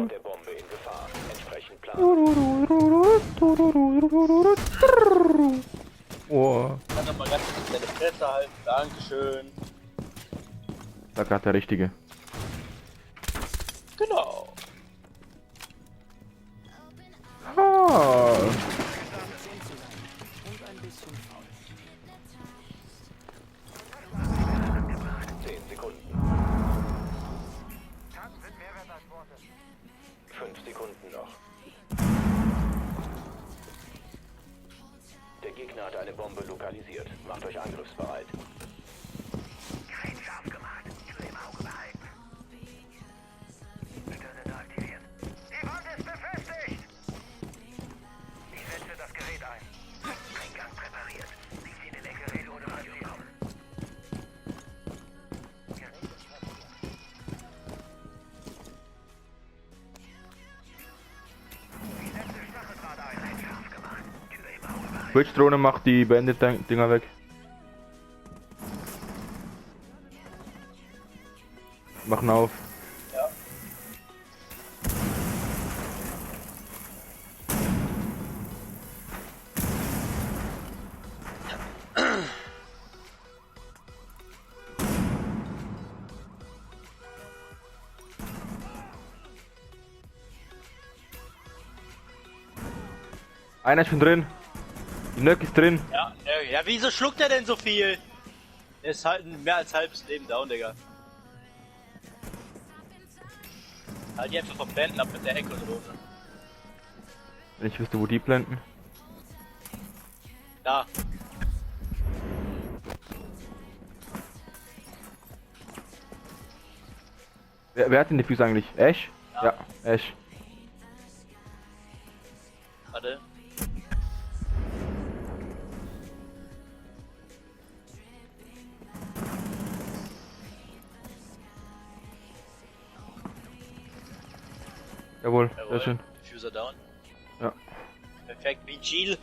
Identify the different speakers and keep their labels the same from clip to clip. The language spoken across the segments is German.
Speaker 1: der Bombe in Gefahr. Entsprechend Plan.
Speaker 2: Oh,
Speaker 3: Kann doch mal ganz kurz deine Fresse halten. Dankeschön.
Speaker 2: da gerade der Richtige.
Speaker 3: Genau.
Speaker 2: Ah.
Speaker 1: 10 Sekunden. 5 Sekunden noch. Der Gegner hat eine Bombe lokalisiert. Macht euch angriffsbereit.
Speaker 4: Gerät scharf gemacht. Tür im Auge behalten. Störer aktiviert. Die Wand ist befestigt! Ich setze das Gerät ein. Eingang präpariert. Ich ziehe den Gerät ohne Radio raus. Ich setze Stacheldraht ein. Gerät scharf gemacht. Tür im Auge behalten.
Speaker 2: Twitch-Drohne macht die Bandit-Dinger weg. Machen auf.
Speaker 3: Ja.
Speaker 2: Einer ist schon drin. Die Nöck ist drin.
Speaker 3: Ja, ja, wieso schluckt er denn so viel? Er ist halt mehr als halbes Leben down, Digga. Halt die einfach vom Blenden ab mit der Echo-Drohne.
Speaker 2: Wenn ich wüsste, wo die blenden.
Speaker 3: Da.
Speaker 2: Wer hat denn die Füße eigentlich? Ash? Ja, Ash.
Speaker 3: Warte.
Speaker 2: Jawohl,
Speaker 3: Jawohl.
Speaker 2: sehr schön.
Speaker 3: Diffuser down.
Speaker 2: Ja.
Speaker 3: Perfekt, wie Jill.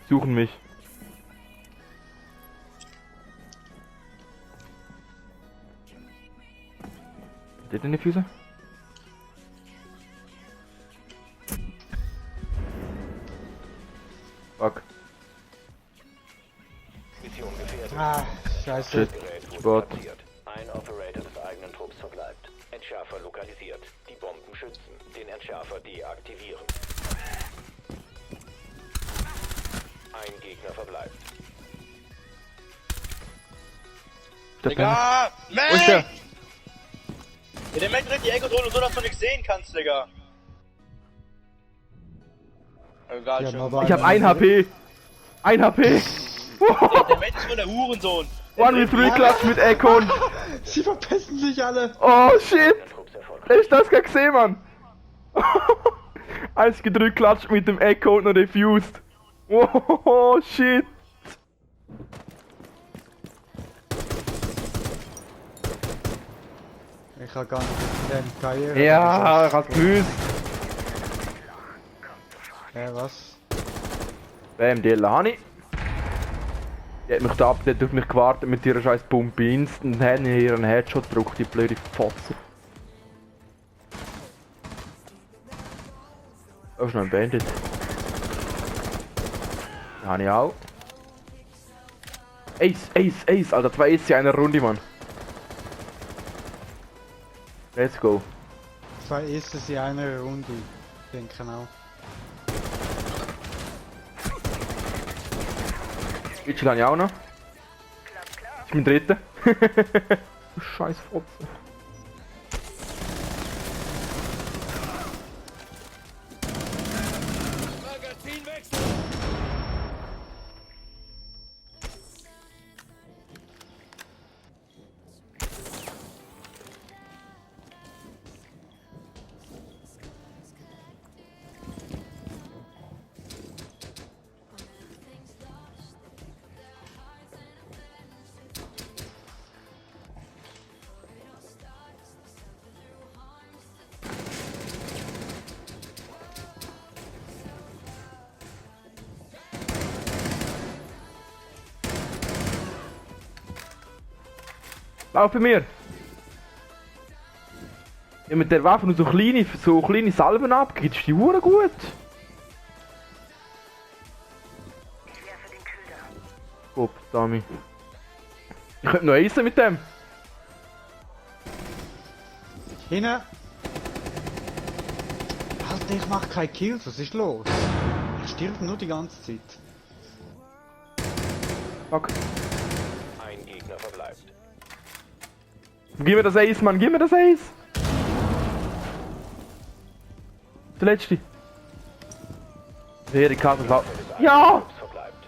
Speaker 2: Suchen mich. Hat der denn die Füße? Fuck.
Speaker 1: Mission gefährdet.
Speaker 5: Ah, scheiße.
Speaker 2: Shit.
Speaker 1: Gerät wurde
Speaker 2: Sport.
Speaker 1: platziert. Ein Operator des eigenen Trupps verbleibt. Entschärfer lokalisiert. Die Bomben schützen. Den Entschärfer deaktivieren. Ein Gegner verbleibt.
Speaker 2: Der
Speaker 3: Digga!
Speaker 2: Wo ist der?
Speaker 3: Mac! Ja, der Mac dreht die Echo-Drohne so, dass du nichts sehen kannst, Digga. Egal,
Speaker 5: Ja,
Speaker 3: schon.
Speaker 5: aber-
Speaker 2: Ich hab 1 HP. 1 HP.
Speaker 3: Der Mac ist wohl der Hurensohn.
Speaker 2: One with 3 Clutch mit Echo.
Speaker 5: Sie verpesten sich alle.
Speaker 2: Oh shit.
Speaker 1: Trupps erfolgt.
Speaker 2: Hast du das gerade gesehen, Mann? Eins gedrückt klatscht mit dem Echo und noch defused. Oh shit.
Speaker 5: Ich kann gar nicht den Feier.
Speaker 2: Ja, ich hab's gewusst.
Speaker 5: Was?
Speaker 2: Bam, die Lani. Die hat mich da ab, die hat auf mich gewartet mit ihrer scheiß Pumpe. Instant hat ihr einen Headshot gedrückt, die blöde Fotze. Oh, ist noch ein Bandit. Den habe ich auch. Ace, Ace, Ace, Alter, 2 Ace in einer Runde, Mann. Let's go.
Speaker 5: 2 Aces in einer Runde. Ich denke auch.
Speaker 2: Mitchell habe ich auch noch. Ich bin dritter. Du scheiß Fotze. Lauf bei mir! Ja, mit der Waffe nur so kleine Salven abgeht, ist die Uhr gut.
Speaker 4: Ich werfe den Köder.
Speaker 2: Gott, Dami. Ich könnte noch eisen mit dem.
Speaker 5: Hinten! Alter, ich mach keine Kills, was ist los? Ich stirb nur die ganze Zeit.
Speaker 2: Fuck.
Speaker 1: Ein Gegner verbleibt.
Speaker 2: Gib mir das Ace, Mann, gib mir das Ace! Der letzte. Wer die Karte Ja!
Speaker 1: Trupps verbleibt.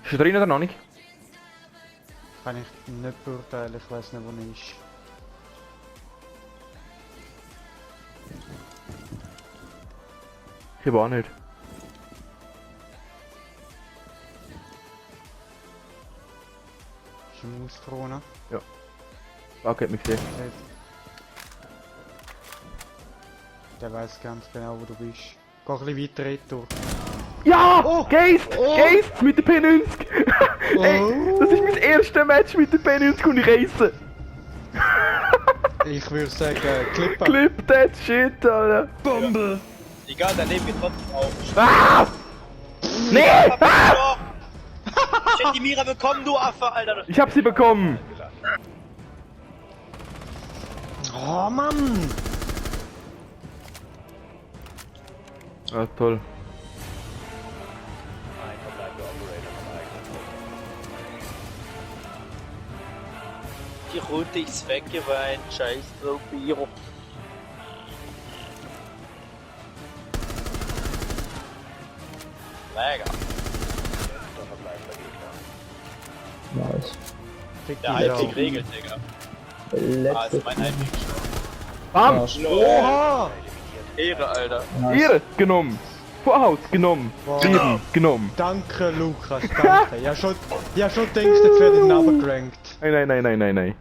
Speaker 2: Ist er drin oder noch nicht?
Speaker 5: Kann ich nicht beurteilen, ich weiß nicht, wo er ist.
Speaker 2: Ich auch nicht.
Speaker 5: Ist im Ausdrohnen.
Speaker 2: Fuck, hat mich gesehen.
Speaker 5: Der weiß ganz genau, wo du bist. Geh ein bisschen weiter retour.
Speaker 2: Ja!
Speaker 5: Oh!
Speaker 2: Geist!
Speaker 5: Oh!
Speaker 2: Geist mit der P90! Ey,
Speaker 5: Oh!
Speaker 2: das ist mein erstes Match mit der P90 und ich reisse!
Speaker 5: Ich würde sagen, Clipper.
Speaker 2: Clip that shit, Alter!
Speaker 5: Bombe!
Speaker 3: Egal, daneben geht trotzdem auf.
Speaker 2: Ah! Nee! Ah!
Speaker 3: Doch! Ich hätte die Mira bekommen, du Affe, Alter.
Speaker 2: Ich hab sie bekommen!
Speaker 5: Oh Mann!
Speaker 2: Ah, toll.
Speaker 1: Ein verbleibender Operator vom eigenen Trupp.
Speaker 3: Die Runde ist weggeweint, scheiß drauf, Biro. Mega.
Speaker 1: Letzter verbleibender Gegner.
Speaker 6: Nice.
Speaker 5: Fick
Speaker 3: Der
Speaker 5: die
Speaker 3: Halbweg
Speaker 5: Sau.
Speaker 3: regelt, Digga. Ah, ist mein Halbweg.
Speaker 2: Bam!
Speaker 5: Oha!
Speaker 3: Ehre, Alter.
Speaker 2: Ihre genommen! Vorhaus genommen!
Speaker 5: Wow.
Speaker 2: Leben genommen!
Speaker 5: Danke, Lukas, danke. Ja schon denkst, jetzt werde ich runtergerankt.
Speaker 2: Nein, nein, nein, nein, nein, nein.